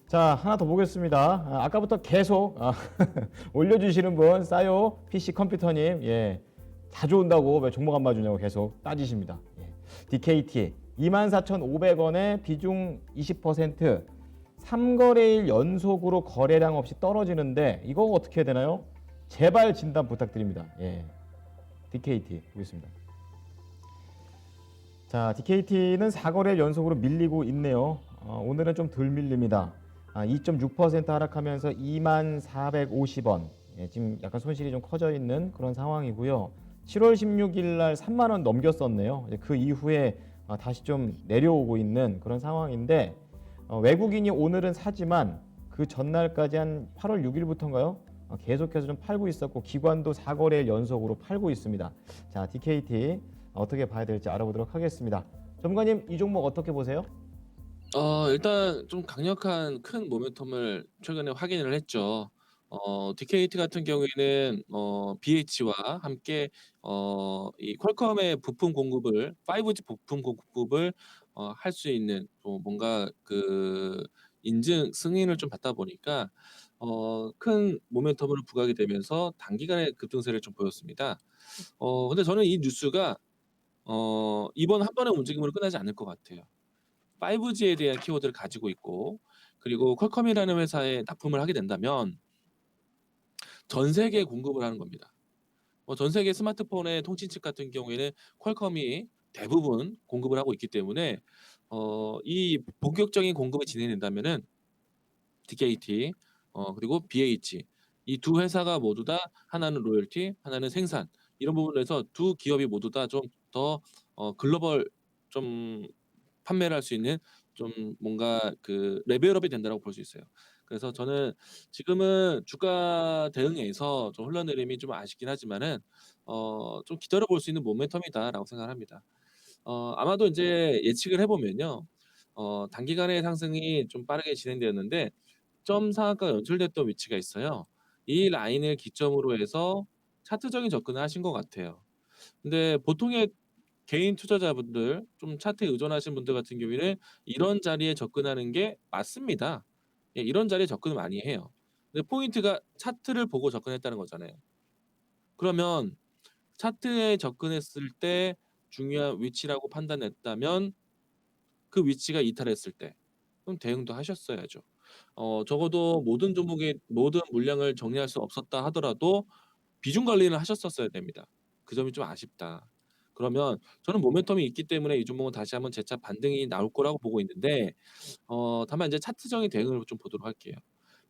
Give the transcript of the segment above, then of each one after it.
자, 하나 더 보겠습니다. 아까부터 계속 올려주시는 분, 싸요 PC 컴퓨터님, 예, 자주 온다고 왜 종목 안 봐주냐고 계속 따지십니다. 예. DKT 24,500원에 비중 20%, 3거래일 연속으로 거래량 없이 떨어지는데 이거 어떻게 해야 되나요? 제발 진단 부탁드립니다. 예. DKT 보겠습니다. 자, DKT는 4거래일 연속으로 밀리고 있네요. 오늘은 좀 덜 밀립니다. 2.6% 하락하면서 24,450원. 예, 지금 약간 손실이 좀 커져 있는 그런 상황이고요. 7월 16일 날 3만 원 넘겼었네요. 이제 그 이후에 다시 좀 내려오고 있는 그런 상황인데 외국인이 오늘은 사지만 그 전날까지 한 8월 6일부터인가요? 계속해서 좀 팔고 있었고 기관도 4거래일 연속으로 팔고 있습니다. 자, DKT 어떻게 봐야 될지 알아보도록 하겠습니다. 전문가님, 이 종목 어떻게 보세요? 일단 좀 강력한 큰 모멘텀을 최근에 확인을 했죠. DKT 같은 경우에는 BH와 함께 이 퀄컴의 부품 공급을 5G 부품 공급을 할 수 있는 또 뭔가 그 인증 승인을 좀 받다 보니까 큰 모멘텀을 부각이 되면서 단기간에 급등세를 좀 보였습니다. 근데 저는 이 뉴스가 이번 한 번의 움직임으로 끝나지 않을 것 같아요. 5G에 대한 키워드를 가지고 있고, 그리고 퀄컴이라는 회사에 납품을 하게 된다면 전 세계에 공급을 하는 겁니다. 전 세계 스마트폰의 통신칩 같은 경우에는 퀄컴이 대부분 공급을 하고 있기 때문에 이 본격적인 공급이 진행된다면은 DKT 그리고 BH 이 두 회사가 모두 다 하나는 로열티, 하나는 생산 이런 부분에서 두 기업이 모두 다 좀 더 글로벌 좀 판매를 할 수 있는 좀 뭔가 그 레벨업이 된다라고 볼 수 있어요. 그래서 저는 지금은 주가 대응에서 좀 흘러내림이 좀 아쉽긴 하지만은 좀 기다려 볼 수 있는 모멘텀이다라고 생각을 합니다. 아마도 인제 예측을 해 보면요. 단기간의 상승이 좀 빠르게 진행되었는데 점 상한가가 연출됐던 위치가 있어요. 이 라인을 기점으로 해서 차트적인 접근을 하신 것 같아요. 근데 보통의 개인 투자자분들 좀 차트에 의존하신 분들 같은 경우에는 이런 자리에 접근하는 게 맞습니다. 예, 이런 자리에 접근을 많이 해요. 근데 포인트가 차트를 보고 접근했다는 거잖아요. 그러면 차트에 접근했을 때 중요한 위치라고 판단했다면 그 위치가 이탈했을 때 그럼 대응도 하셨어야죠. 적어도 모든 종목의 모든 물량을 정리할 수 없었다 하더라도 비중 관리는 하셨었어야 됩니다. 그 점이 좀 아쉽다. 그러면 저는 모멘텀이 있기 때문에 이 종목은 다시 한번 재차 반등이 나올 거라고 보고 있는데 다만 이제 차트적인 대응을 좀 보도록 할게요.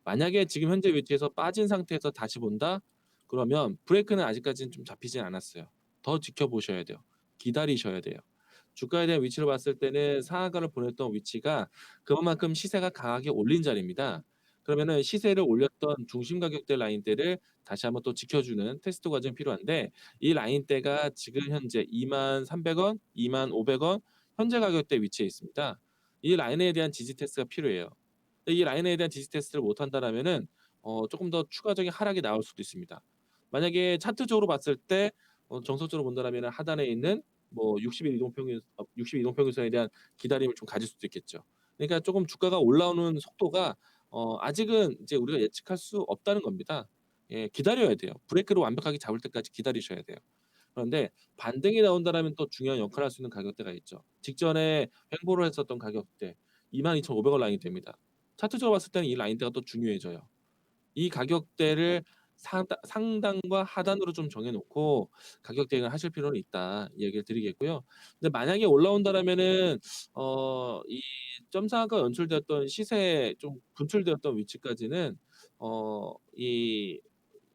만약에 지금 현재 위치에서 빠진 상태에서 다시 본다? 그러면 브레이크는 아직까지는 좀 잡히진 않았어요. 더 지켜보셔야 돼요. 기다리셔야 돼요. 주가에 대한 위치를 봤을 때는 상한가를 보냈던 위치가 그만큼 시세가 강하게 올린 자리입니다. 그러면은 시세를 올렸던 중심 가격대 라인대를 다시 한번 또 지켜주는 테스트 과정이 필요한데 이 라인대가 지금 현재 23,300원, 24,500원 현재 가격대 위치해 있습니다. 이 라인에 대한 지지 테스트가 필요해요. 이 라인에 대한 지지 테스트를 못 한다라면은 쪼끔 더 추가적인 하락이 나올 수도 있습니다. 만약에 차트적으로 봤을 때 정석적으로 본다라면은 하단에 있는 뭐 60일 이동평균 60일 이동평균선에 대한 기다림을 좀 가질 수도 있겠죠. 그러니까 쪼금 주가가 올라오는 속도가 아직은 이제 우리가 예측할 수 없다는 겁니다. 예, 기다려야 돼요. 브레이크를 완벽하게 잡을 때까지 기다리셔야 돼요. 그런데 반등이 나온다라면 또 중요한 역할을 할 수 있는 가격대가 있죠. 직전에 횡보를 했었던 가격대 22,500원 라인이 됩니다. 차트적으로 봤을 때는 이 라인대가 또 중요해져요. 이 가격대를 상단과 하단으로 좀 정해 놓고 가격 대응을 하실 필요는 있다 이 얘기를 드리겠고요. 근데 만약에 올라온다라면은 이 점상한가 연출되었던 시세에 좀 분출되었던 위치까지는 이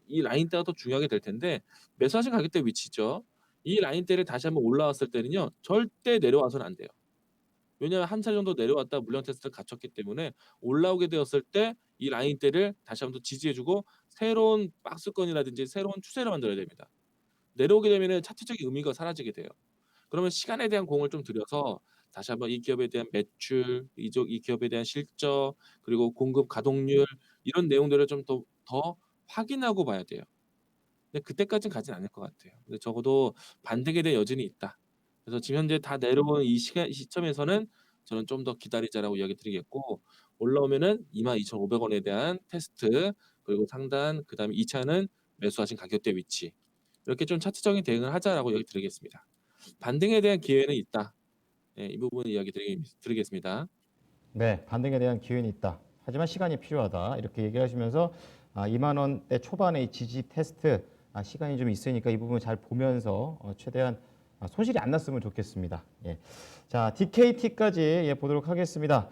라인대가 더 중요하게 될 텐데 매수하신 가격대 위치죠. 이 라인대를 다시 한번 올라왔을 때는요. 절대 내려와서는 안 돼요. 왜냐하면 한 차례 정도 내려왔다가 물량 테스트를 갖췄기 때문에 올라오게 되었을 때 이 라인대를 다시 한번 더 지지해 주고 새로운 박스권이라든지 새로운 추세를 만들어야 됩니다. 내려오게 되면은 차트적인 의미가 사라지게 돼요. 그러면 시간에 대한 공을 좀 들여서 다시 한번 이 기업에 대한 매출, 이 기업에 대한 실적, 그리고 공급 가동률 이런 내용들을 좀 더 확인하고 봐야 돼요. 근데 그때까지는 가진 않을 것 같아요. 근데 적어도 반등에 대한 여지는 있다. 그래서 지금 현재 다 내려온 이 시점에서는 저는 좀 더 기다리자라고 이야기 드리겠고 올라오면은 22,500원에 대한 테스트, 그리고 상단, 그다음에 2차는 매수하신 가격대 위치. 이렇게 좀 차트적인 대응을 하자라고 이야기 드리겠습니다. 반등에 대한 기회는 있다. 예, 이 부분 이야기 드리겠습니다. 네, 반등에 대한 기회는 있다. 하지만 시간이 필요하다. 이렇게 얘기하시면서 2만 원대 초반의 이 지지 테스트 시간이 좀 있으니까 이 부분 잘 보면서 최대한 손실이 안 났으면 좋겠습니다. 예. 자, DKT까지 보도록 하겠습니다.